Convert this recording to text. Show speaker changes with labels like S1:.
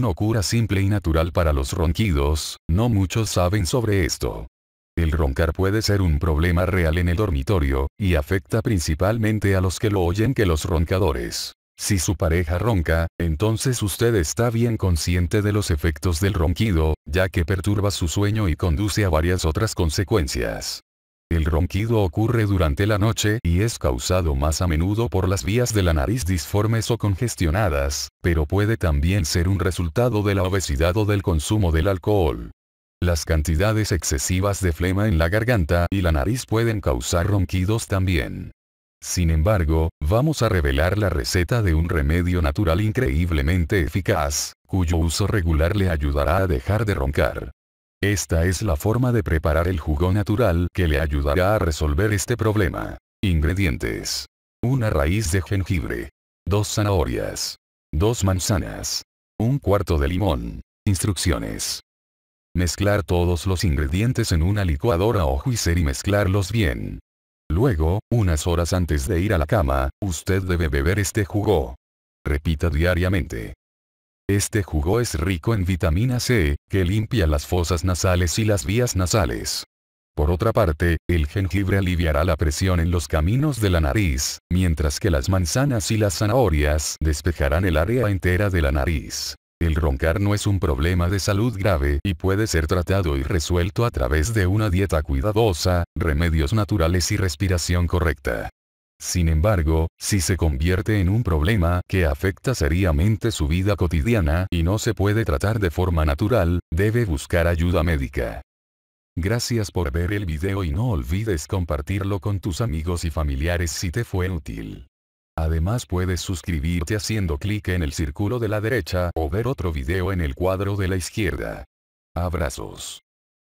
S1: una cura simple y natural para los ronquidos, no muchos saben sobre esto. El roncar puede ser un problema real en el dormitorio, y afecta principalmente a los que lo oyen que los roncadores. Si su pareja ronca, entonces usted está bien consciente de los efectos del ronquido, ya que perturba su sueño y conduce a varias otras consecuencias. El ronquido ocurre durante la noche y es causado más a menudo por las vías de la nariz disformes o congestionadas, pero puede también ser un resultado de la obesidad o del consumo del alcohol. Las cantidades excesivas de flema en la garganta y la nariz pueden causar ronquidos también. Sin embargo, vamos a revelar la receta de un remedio natural increíblemente eficaz, cuyo uso regular le ayudará a dejar de roncar. Esta es la forma de preparar el jugo natural que le ayudará a resolver este problema. Ingredientes: una raíz de jengibre, 2 zanahorias, 2 manzanas, un cuarto de limón. Instrucciones: mezclar todos los ingredientes en una licuadora o juicer y mezclarlos bien. Luego, unas horas antes de ir a la cama, usted debe beber este jugo. Repita diariamente. Este jugo es rico en vitamina C, que limpia las fosas nasales y las vías nasales. Por otra parte, el jengibre aliviará la presión en los caminos de la nariz, mientras que las manzanas y las zanahorias despejarán el área entera de la nariz. El roncar no es un problema de salud grave y puede ser tratado y resuelto a través de una dieta cuidadosa, remedios naturales y respiración correcta. Sin embargo, si se convierte en un problema que afecta seriamente su vida cotidiana y no se puede tratar de forma natural, debe buscar ayuda médica. Gracias por ver el video y no olvides compartirlo con tus amigos y familiares si te fue útil. Además puedes suscribirte haciendo clic en el círculo de la derecha o ver otro video en el cuadro de la izquierda. Abrazos.